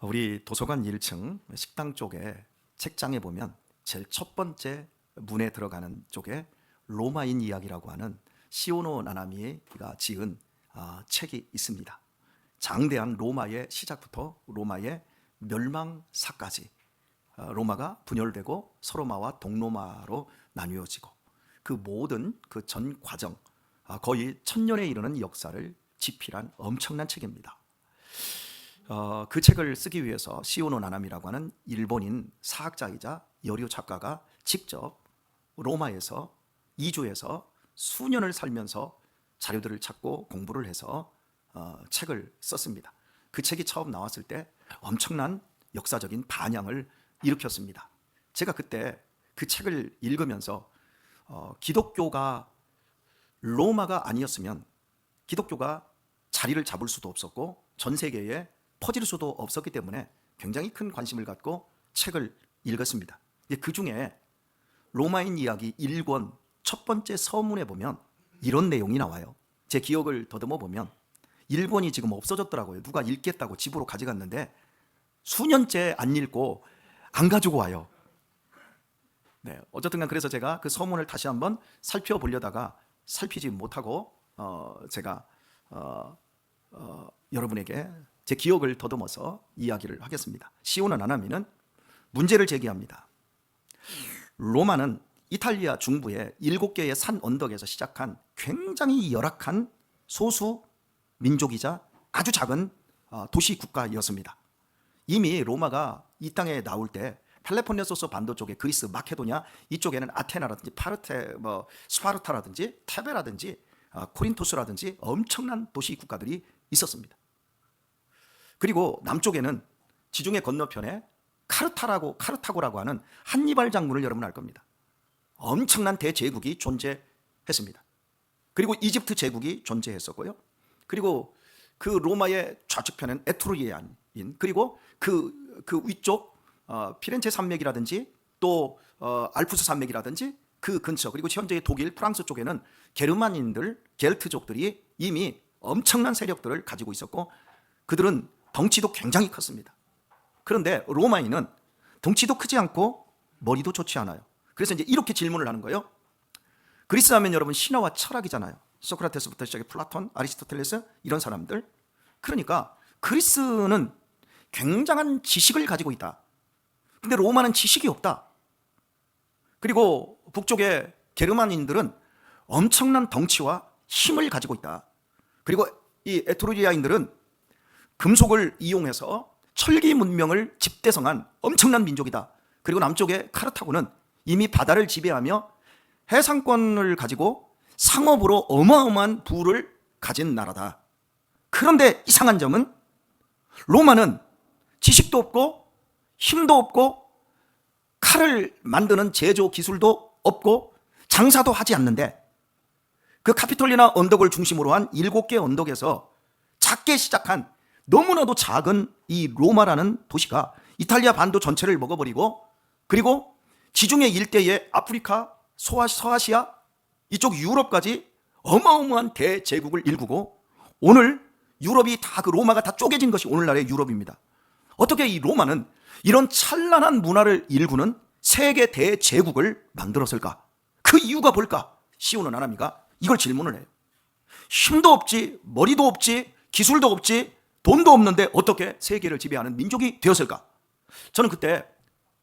우리 도서관 1층 식당 쪽에 책장에 보면 제일 첫 번째 문에 들어가는 쪽에 로마인 이야기라고 하는 시오노 나나미가 지은 책이 있습니다. 장대한 로마의 시작부터 로마의 멸망사까지, 로마가 분열되고 서로마와 동로마로 나뉘어지고 그 모든 그 전 과정, 거의 1000년에 이르는 역사를 집필한 엄청난 책입니다. 그 책을 쓰기 위해서 시오노 나나미라고 하는 일본인 사학자이자 여류 작가가 직접 로마에서 이주해서 수년을 살면서 자료들을 찾고 공부를 해서 책을 썼습니다. 그 책이 처음 나왔을 때 엄청난 역사적인 반향을 일으켰습니다. 제가 그때 그 책을 읽으면서 기독교가 로마가 아니었으면 기독교가 자리를 잡을 수도 없었고 전 세계에 퍼질 수도 없었기 때문에 굉장히 큰 관심을 갖고 책을 읽었습니다. 그 중에 로마인 이야기 1권 첫 번째 서문에 보면 이런 내용이 나와요. 제 기억을 더듬어 보면 1권이 지금 없어졌더라고요. 누가 읽겠다고 집으로 가져갔는데 수년째 안 읽고 안 가지고 와요. 네, 어쨌든 그래서 제가 그 서문을 다시 한번 살펴보려다가 살피지 못하고 제가 여러분에게 제 기억을 더듬어서 이야기를 하겠습니다. 시오노 나나미는 문제를 제기합니다. 로마는 이탈리아 중부의 7개의 산 언덕에서 시작한 굉장히 열악한 소수 민족이자 아주 작은 도시 국가였습니다. 이미 로마가 이 땅에 나올 때 펠로폰네소스 반도 쪽에 그리스, 마케도냐 이쪽에는 아테나라든지 스파르타라든지 테베라든지 코린토스라든지 엄청난 도시 국가들이 있었습니다. 그리고 남쪽에는 지중해 건너편에 카르타고라고 하는 한니발 장군을 여러분 알 겁니다. 엄청난 대제국이 존재했습니다. 그리고 이집트 제국이 존재했었고요. 그리고 그 로마의 좌측편은 에트루리안인, 그리고 그 위쪽 피렌체 산맥이라든지 또 알프스 산맥이라든지 그 근처, 그리고 현재의 독일, 프랑스 쪽에는 게르만인들, 겔트족들이 이미 엄청난 세력들을 가지고 있었고 그들은 덩치도 굉장히 컸습니다. 그런데 로마인은 덩치도 크지 않고 머리도 좋지 않아요. 그래서 이제 이렇게 질문을 하는 거예요. 그리스 하면 여러분 신화와 철학이잖아요. 소크라테스부터 시작해 플라톤, 아리스토텔레스 이런 사람들. 그러니까 그리스는 굉장한 지식을 가지고 있다. 근데 로마는 지식이 없다. 그리고 북쪽의 게르만인들은 엄청난 덩치와 힘을 가지고 있다. 그리고 이 에트루리아인들은 금속을 이용해서 철기 문명을 집대성한 엄청난 민족이다. 그리고 남쪽의 카르타고는 이미 바다를 지배하며 해상권을 가지고 상업으로 어마어마한 부를 가진 나라다. 그런데 이상한 점은 로마는 지식도 없고 힘도 없고 칼을 만드는 제조 기술도 없고 장사도 하지 않는데 그 카피톨리나 언덕을 중심으로 한 7개 언덕에서 작게 시작한 너무나도 작은 이 로마라는 도시가 이탈리아 반도 전체를 먹어버리고 그리고 지중해 일대의 아프리카, 서아시아, 이쪽 유럽까지 어마어마한 대제국을 일구고 오늘 유럽이 다 그 로마가 다 쪼개진 것이 오늘날의 유럽입니다. 어떻게 이 로마는 이런 찬란한 문화를 일구는 세계 대제국을 만들었을까? 그 이유가 뭘까? 시오노 나나미가 이걸 질문을 해요. 힘도 없지, 머리도 없지, 기술도 없지, 돈도 없는데 어떻게 세계를 지배하는 민족이 되었을까? 저는 그때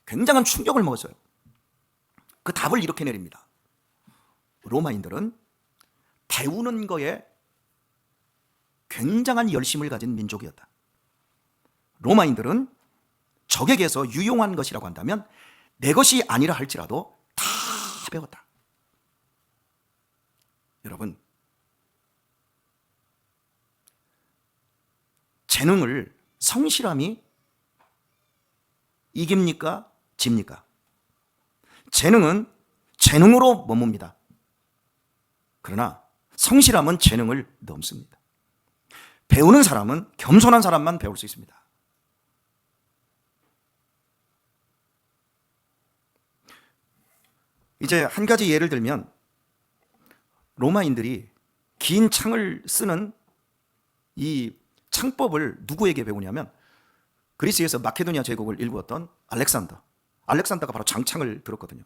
굉장한 충격을 먹었어요. 그 답을 이렇게 내립니다. 로마인들은 배우는 거에 굉장한 열심을 가진 민족이었다. 로마인들은 적에게서 유용한 것이라고 한다면 내 것이 아니라 할지라도 다 배웠다. 여러분, 재능을 성실함이 이깁니까? 집니까? 재능은 재능으로 머뭅니다. 그러나 성실함은 재능을 넘습니다. 배우는 사람은 겸손한 사람만 배울 수 있습니다. 이제 한 가지 예를 들면 로마인들이 긴 창을 쓰는 이 창법을 누구에게 배우냐면 그리스에서 마케도니아 제국을 일구었던 알렉산더가 바로 장창을 들었거든요.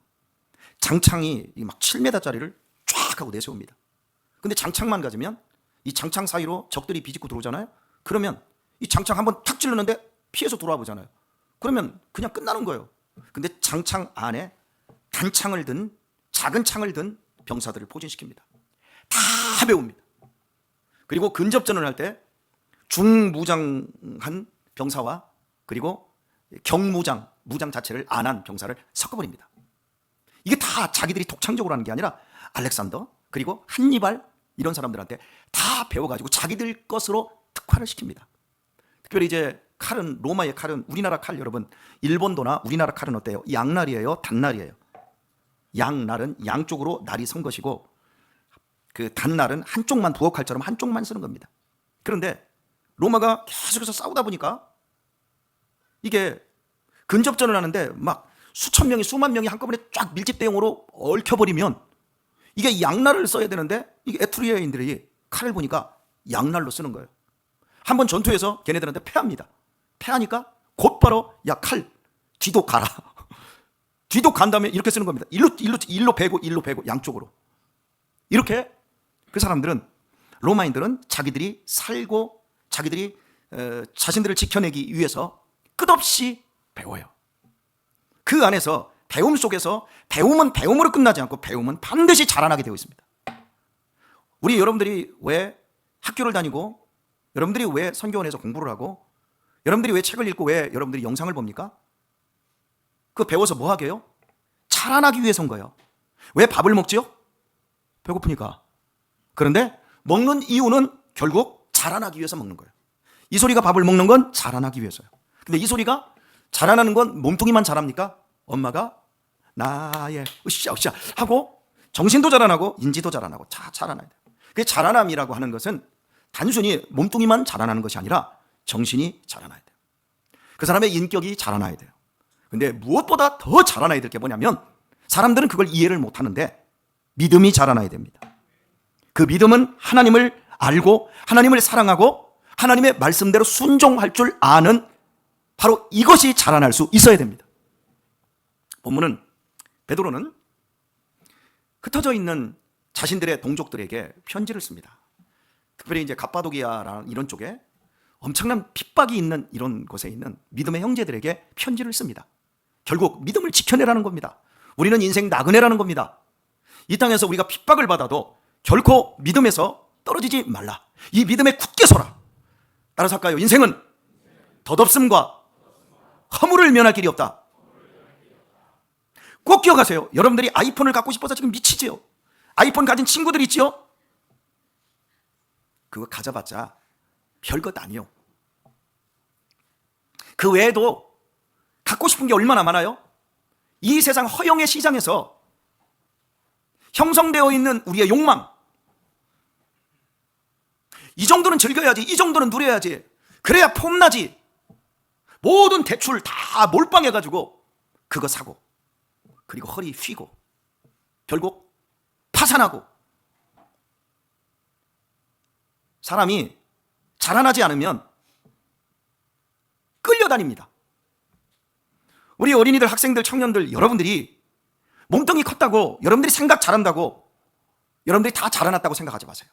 장창이 막 7m짜리를 쫙 하고 내세웁니다. 근데 장창만 가지면 이 장창 사이로 적들이 비집고 들어오잖아요. 그러면 이 장창 한번 탁 찔렀는데 피해서 돌아와 보잖아요. 그러면 그냥 끝나는 거예요. 근데 장창 안에 단창을 든, 작은 창을 든 병사들을 포진시킵니다. 다 배웁니다. 그리고 근접전을 할 때 중무장한 병사와 그리고 경무장, 무장 자체를 안 한 병사를 섞어버립니다. 이게 다 자기들이 독창적으로 하는 게 아니라 알렉산더 그리고 한니발 이런 사람들한테 다 배워가지고 자기들 것으로 특화를 시킵니다. 특별히 이제 칼은, 로마의 칼은, 우리나라 칼 여러분, 일본도나 우리나라 칼은 어때요? 양날이에요, 단날이에요? 양날은 양쪽으로 날이 선 것이고 그 단날은 한쪽만 부엌칼처럼 한쪽만 쓰는 겁니다. 그런데 로마가 계속해서 싸우다 보니까 이게 근접전을 하는데 막 수천 명이 수만 명이 한꺼번에 쫙 밀집대용으로 얽혀버리면 이게 양날을 써야 되는데 이게 에트루리아인들이 칼을 보니까 양날로 쓰는 거예요. 한번 전투에서 걔네들한테 패합니다. 패하니까 곧바로 야 칼 뒤도 가라. 뒤도 간 다음에 이렇게 쓰는 겁니다. 일로 베고 양쪽으로. 이렇게 그 사람들은, 로마인들은 자기들이 살고 자기들이 자신들을 지켜내기 위해서 끝없이 배워요. 그 안에서 배움 속에서 배움은 배움으로 끝나지 않고 배움은 반드시 자라나게 되어 있습니다. 우리 여러분들이 왜 학교를 다니고 여러분들이 왜 선교원에서 공부를 하고 여러분들이 왜 책을 읽고 왜 여러분들이 영상을 봅니까? 그거 배워서 뭐 하게요? 자라나기 위해서인 거예요. 왜 밥을 먹지요? 배고프니까. 그런데 먹는 이유는 결국 자라나기 위해서 먹는 거예요. 이 소리가 밥을 먹는 건 자라나기 위해서요. 근데 이 소리가 자라나는 건 몸뚱이만 자랍니까? 엄마가 나의 으쌰 하고 정신도 자라나고 인지도 자라나고 자라나야 돼요. 그 자라남이라고 하는 것은 단순히 몸뚱이만 자라나는 것이 아니라 정신이 자라나야 돼요. 그 사람의 인격이 자라나야 돼요. 근데 무엇보다 더 자라나야 될 게 뭐냐면 사람들은 그걸 이해를 못 하는데 믿음이 자라나야 됩니다. 그 믿음은 하나님을 알고 하나님을 사랑하고 하나님의 말씀대로 순종할 줄 아는 바로 이것이 자라날 수 있어야 됩니다. 본문은 베드로는 흩어져 있는 자신들의 동족들에게 편지를 씁니다. 특별히 이제 갑바도기아라는 이런 쪽에 엄청난 핍박이 있는 이런 곳에 있는 믿음의 형제들에게 편지를 씁니다. 결국 믿음을 지켜내라는 겁니다. 우리는 인생 나그네라는 겁니다. 이 땅에서 우리가 핍박을 받아도 결코 믿음에서 떨어지지 말라. 이 믿음에 굳게 서라. 따라서 할까요? 인생은 덧없음과 허물을 면할 길이 없다. 꼭 기억하세요. 여러분들이 아이폰을 갖고 싶어서 지금 미치지요. 아이폰 가진 친구들 있지요? 그거 가져봤자 별것 아니요. 그 외에도 갖고 싶은 게 얼마나 많아요? 이 세상 허영의 시장에서 형성되어 있는 우리의 욕망, 이 정도는 즐겨야지, 이 정도는 누려야지, 그래야 폼나지. 모든 대출 다 몰빵해가지고 그거 사고 그리고 허리 휘고 결국 파산하고 사람이 자라나지 않으면 끌려다닙니다. 우리 어린이들, 학생들, 청년들, 여러분들이 몸뚱이 컸다고, 여러분들이 생각 잘한다고, 여러분들이 다 자라났다고 생각하지 마세요.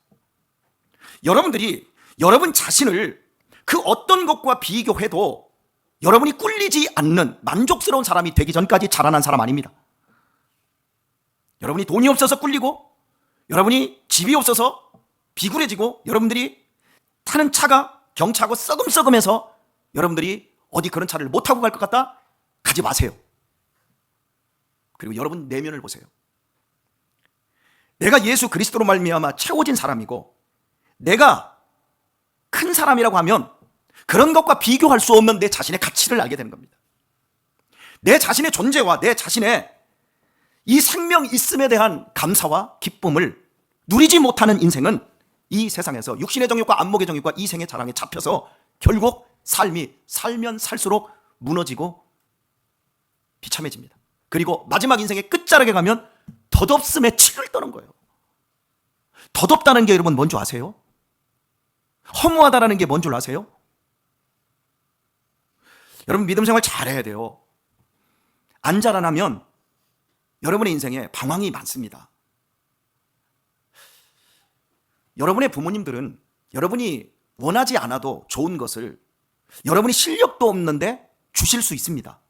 여러분들이 여러분 자신을 그 어떤 것과 비교해도 여러분이 꿀리지 않는 만족스러운 사람이 되기 전까지 자라난 사람 아닙니다. 여러분이 돈이 없어서 꿀리고, 여러분이 집이 없어서 비굴해지고, 여러분들이 타는 차가 경차고 썩음썩음해서 여러분들이 어디 그런 차를 못 타고 갈 것 같다? 가지 마세요. 그리고 여러분 내면을 보세요. 내가 예수 그리스도로 말미암아 채워진 사람이고 내가 큰 사람이라고 하면 그런 것과 비교할 수 없는 내 자신의 가치를 알게 되는 겁니다. 내 자신의 존재와 내 자신의 이 생명 있음에 대한 감사와 기쁨을 누리지 못하는 인생은 이 세상에서 육신의 정욕과 안목의 정욕과 이생의 자랑에 잡혀서 결국 삶이 살면 살수록 무너지고 비참해집니다. 그리고 마지막 인생의 끝자락에 가면 덧없음에 치를 떠는 거예요. 덧없다는 게 여러분 뭔 줄 아세요? 허무하다라는 게 뭔 줄 아세요? 여러분 믿음 생활 잘해야 돼요. 안 자라나면 여러분의 인생에 방황이 많습니다. 여러분의 부모님들은 여러분이 원하지 않아도 좋은 것을 여러분이 실력도 없는데 주실 수 있습니다.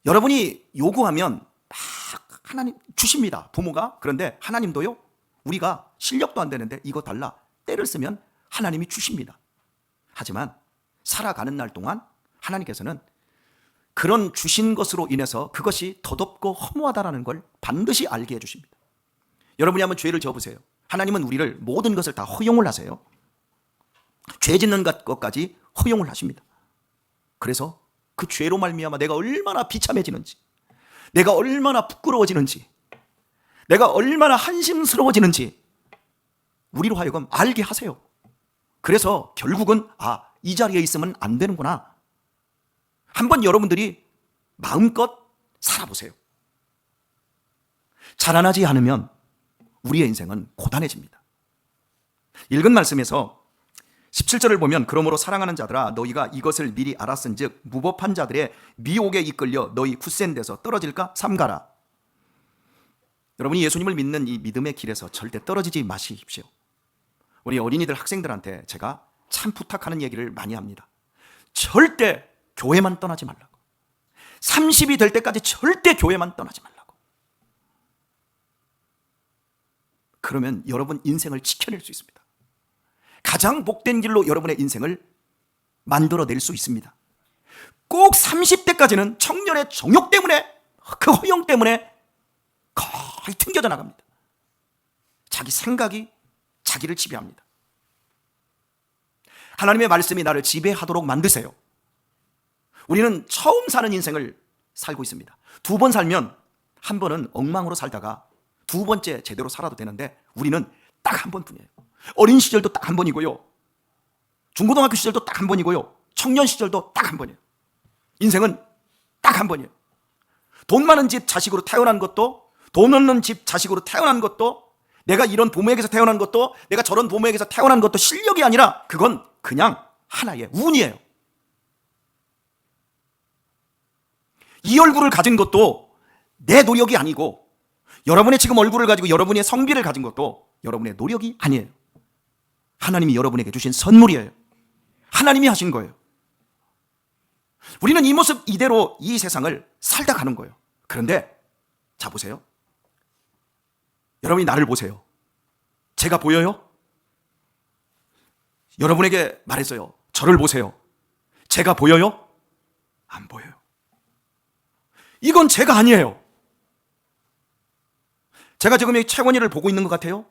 여러분이 요구하면 막 하나님 주십니다. 부모가. 그런데 하나님도요, 우리가 실력도 안 되는데 이거 달라 때를 쓰면 하나님이 주십니다. 하지만 살아가는 날 동안 하나님께서는 그런 주신 것으로 인해서 그것이 덧없고 허무하다라는 걸 반드시 알게 해주십니다. 여러분이 한번 죄를 지어보세요. 하나님은 우리를 모든 것을 다 허용을 하세요. 죄 짓는 것까지 허용을 하십니다. 그래서 그 죄로 말미암아 내가 얼마나 비참해지는지, 내가 얼마나 부끄러워지는지, 내가 얼마나 한심스러워지는지 우리로 하여금 알게 하세요. 그래서 결국은 이 자리에 있으면 안 되는구나. 한번 여러분들이 마음껏 살아보세요. 자라나지 않으면 우리의 인생은 고단해집니다. 읽은 말씀에서 17절을 보면 그러므로 사랑하는 자들아 너희가 이것을 미리 알았은즉 무법한 자들의 미혹에 이끌려 너희 굳센 데서 떨어질까 삼가라. 여러분이 예수님을 믿는 이 믿음의 길에서 절대 떨어지지 마십시오. 우리 어린이들 학생들한테 제가 참 부탁하는 얘기를 많이 합니다. 절대 교회만 떠나지 말라고. 30이 될 때까지 절대 교회만 떠나지 말라고. 그러면 여러분 인생을 지켜낼 수 있습니다. 가장 복된 길로 여러분의 인생을 만들어낼 수 있습니다. 꼭 30대까지는 청년의 정욕 때문에, 그 허영 때문에 거의 튕겨져 나갑니다. 자기 생각이 자기를 지배합니다. 하나님의 말씀이 나를 지배하도록 만드세요. 우리는 처음 사는 인생을 살고 있습니다. 2번 살면 한 번은 엉망으로 살다가 2번째 제대로 살아도 되는데 우리는 딱 한 번뿐이에요. 어린 시절도 딱 한 번이고요. 중고등학교 시절도 딱 한 번이고요. 청년 시절도 딱 한 번이에요. 인생은 딱 한 번이에요. 돈 많은 집 자식으로 태어난 것도, 돈 없는 집 자식으로 태어난 것도, 내가 이런 부모에게서 태어난 것도, 내가 저런 부모에게서 태어난 것도 실력이 아니라 그건 그냥 하나의 운이에요. 이 얼굴을 가진 것도 내 노력이 아니고, 여러분의 지금 얼굴을 가지고 여러분의 성비를 가진 것도 여러분의 노력이 아니에요. 하나님이 여러분에게 주신 선물이에요. 하나님이 하신 거예요. 우리는 이 모습 이대로 이 세상을 살다 가는 거예요. 그런데 자 보세요. 여러분이 나를 보세요. 제가 보여요? 여러분에게 말했어요. 저를 보세요. 제가 보여요? 안 보여요. 이건 제가 아니에요. 제가 지금 이 채원이를 보고 있는 것 같아요?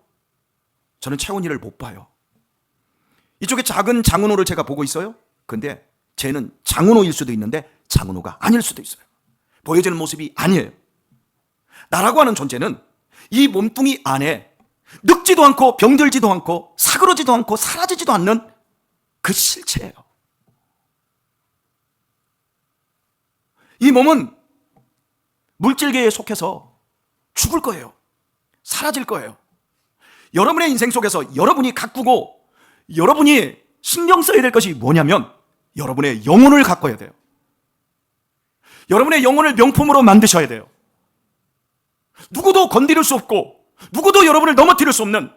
저는 채원이를 못 봐요. 이쪽에 작은 장은호를 제가 보고 있어요? 근데 쟤는 장은호일 수도 있는데 장은호가 아닐 수도 있어요. 보여지는 모습이 아니에요. 나라고 하는 존재는 이 몸뚱이 안에 늙지도 않고 병들지도 않고 사그러지도 않고 사라지지도 않는 그 실체예요. 이 몸은 물질계에 속해서 죽을 거예요. 사라질 거예요. 여러분의 인생 속에서 여러분이 가꾸고 여러분이 신경 써야 될 것이 뭐냐면 여러분의 영혼을 가꿔야 돼요. 여러분의 영혼을 명품으로 만드셔야 돼요. 누구도 건드릴 수 없고 누구도 여러분을 넘어뜨릴 수 없는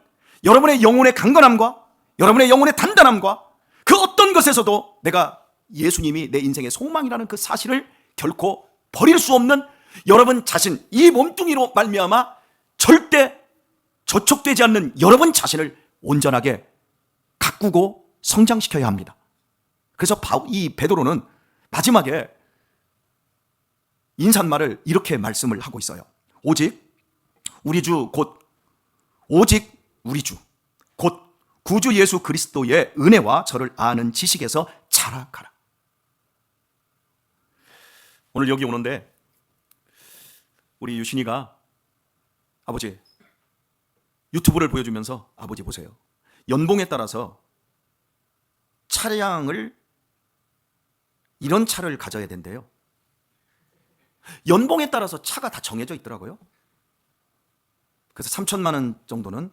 여러분의 영혼의 강건함과 여러분의 영혼의 단단함과 그 어떤 것에서도 내가 예수님이 내 인생의 소망이라는 그 사실을 결코 버릴 수 없는 여러분 자신, 이 몸뚱이로 말미암아 절대 저촉되지 않는 여러분 자신을 온전하게 가꾸고 성장시켜야 합니다. 그래서 이 베드로는 마지막에 인사말을 이렇게 말씀을 하고 있어요. 오직 우리 주 곧 구주 예수 그리스도의 은혜와 저를 아는 지식에서 자라가라. 오늘 여기 오는데 우리 유신이가 아버지 유튜브를 보여주면서 아버지 보세요. 연봉에 따라서 차량을 이런 차를 가져야 된대요. 연봉에 따라서 차가 다 정해져 있더라고요. 그래서 3천만 원 정도는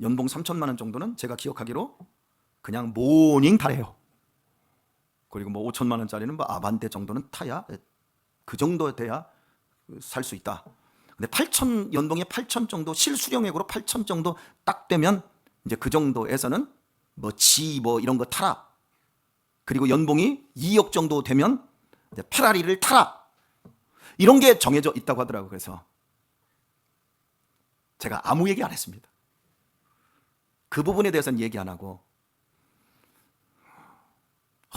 연봉 3천만 원 정도는 제가 기억하기로 그냥 모닝 타래요. 그리고 뭐 5천만 원짜리는 뭐 아반떼 정도는 타야, 그 정도 돼야 살 수 있다. 근데 8천, 연봉이 8천 정도, 실수령액으로 8천 정도 딱 되면 이제 그 정도에서는 뭐 이런 거 타라. 그리고 연봉이 2억 정도 되면 이제 페라리를 타라. 이런 게 정해져 있다고 하더라고요. 그래서 제가 아무 얘기 안 했습니다. 그 부분에 대해서는 얘기 안 하고,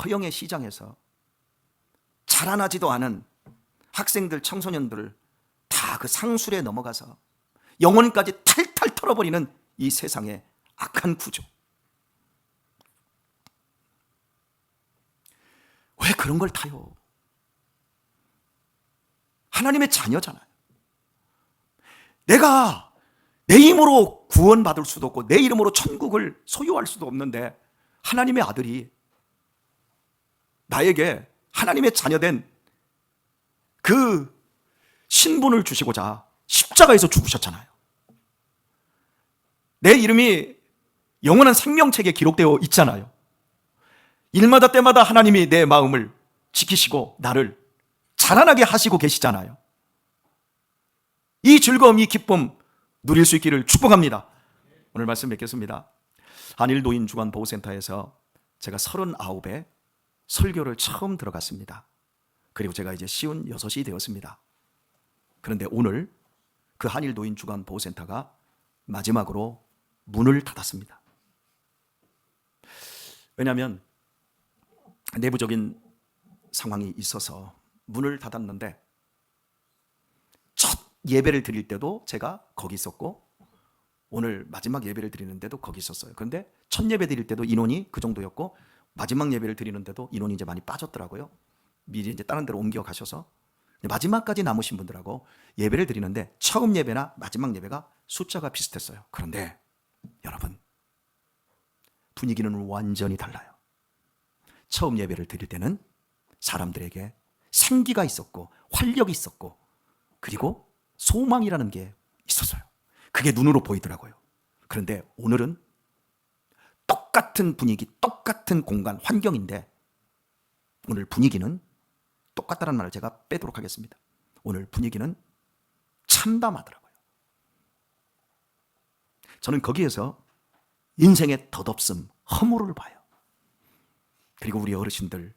허영의 시장에서 자라나지도 않은 학생들, 청소년들을 다 그 상술에 넘어가서 영혼까지 탈탈 털어버리는 이 세상의 악한 구조. 왜 그런 걸 타요? 하나님의 자녀잖아요. 내가 내 힘으로 구원받을 수도 없고 내 이름으로 천국을 소유할 수도 없는데 하나님의 아들이 나에게 하나님의 자녀된 그 신분을 주시고자 십자가에서 죽으셨잖아요. 내 이름이 영원한 생명책에 기록되어 있잖아요. 일마다 때마다 하나님이 내 마음을 지키시고 나를 자라나게 하시고 계시잖아요. 이 즐거움, 이 기쁨 누릴 수 있기를 축복합니다. 오늘 말씀 뵙겠습니다. 한일 노인 주간 보호센터에서 제가 39회 설교를 처음 들어갔습니다. 그리고 제가 이제 56이 되었습니다. 그런데 오늘 그 한일 노인 주간 보호센터가 마지막으로 문을 닫았습니다. 왜냐하면 내부적인 상황이 있어서 문을 닫았는데, 첫 예배를 드릴 때도 제가 거기 있었고 오늘 마지막 예배를 드리는데도 거기 있었어요. 그런데 첫 예배 드릴 때도 인원이 그 정도였고 마지막 예배를 드리는데도 인원이 이제 많이 빠졌더라고요. 미리 이제 다른 데로 옮겨 가셔서 마지막까지 남으신 분들하고 예배를 드리는데 처음 예배나 마지막 예배가 숫자가 비슷했어요. 그런데 여러분, 분위기는 완전히 달라요. 처음 예배를 드릴 때는 사람들에게 생기가 있었고 활력이 있었고 그리고 소망이라는 게 있었어요. 그게 눈으로 보이더라고요. 그런데 오늘은 똑같은 분위기, 똑같은 공간, 환경인데 오늘 분위기는 똑같다는 말을 제가 빼도록 하겠습니다. 오늘 분위기는 참담하더라고요. 저는 거기에서 인생의 덧없음, 허물을 봐요. 그리고 우리 어르신들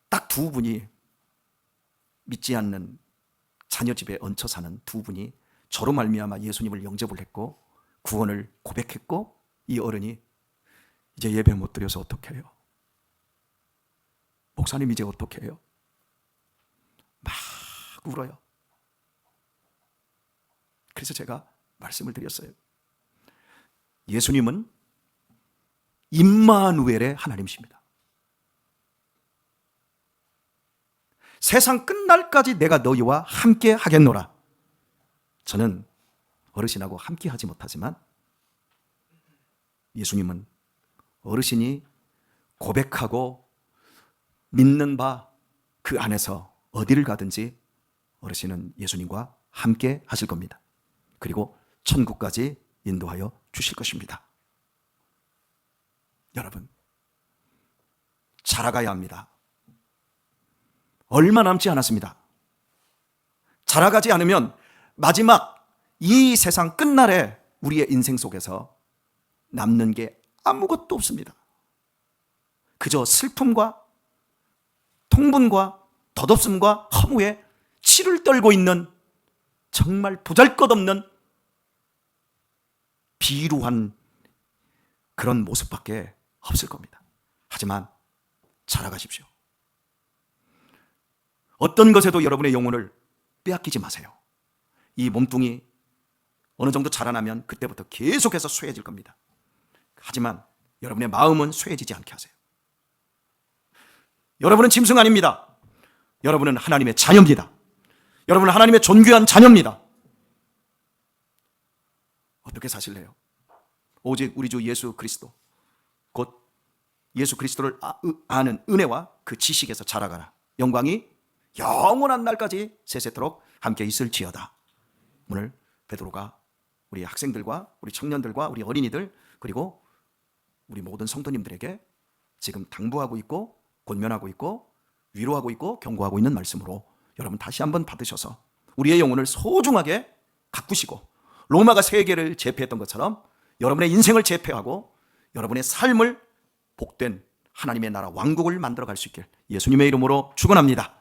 딱 두 분이, 믿지 않는 자녀 집에 얹혀 사는 두 분이 저로 말미암아 예수님을 영접을 했고 구원을 고백했고, 이 어른이 이제 예배 못 드려서 어떻게 해요? 목사님 이제 어떻게 해요? 막 울어요. 그래서 제가 말씀을 드렸어요. 예수님은 임마누엘의 하나님이십니다. 세상 끝날까지 내가 너희와 함께 하겠노라. 저는 어르신하고 함께 하지 못하지만 예수님은 어르신이 고백하고 믿는 바 그 안에서 어디를 가든지 어르신은 예수님과 함께 하실 겁니다. 그리고 천국까지 인도하여 주실 것입니다. 여러분, 자라가야 합니다. 얼마 남지 않았습니다. 자라가지 않으면 마지막 이 세상 끝날에 우리의 인생 속에서 남는 게 아무것도 없습니다. 그저 슬픔과 통분과 덧없음과 허무에 치를 떨고 있는 정말 보잘것없는 비루한 그런 모습밖에 없을 겁니다. 하지만 자라가십시오. 어떤 것에도 여러분의 영혼을 빼앗기지 마세요. 이 몸뚱이 어느 정도 자라나면 그때부터 계속해서 쇠해질 겁니다. 하지만 여러분의 마음은 쇠해지지 않게 하세요. 여러분은 짐승 아닙니다. 여러분은 하나님의 자녀입니다. 여러분은 하나님의 존귀한 자녀입니다. 어떻게 사실래요? 오직 우리 주 예수 그리스도, 곧 예수 그리스도를 아는 은혜와 그 지식에서 자라가라. 영광이 영원한 날까지 세세토록 함께 있을지어다. 오늘 베드로가 우리 학생들과 우리 청년들과 우리 어린이들 그리고 우리 모든 성도님들에게 지금 당부하고 있고 권면하고 있고 위로하고 있고 경고하고 있는 말씀으로 여러분 다시 한번 받으셔서 우리의 영혼을 소중하게 가꾸시고 로마가 세계를 제패했던 것처럼 여러분의 인생을 제패하고 여러분의 삶을 복된 하나님의 나라 왕국을 만들어갈 수 있길 예수님의 이름으로 축원합니다.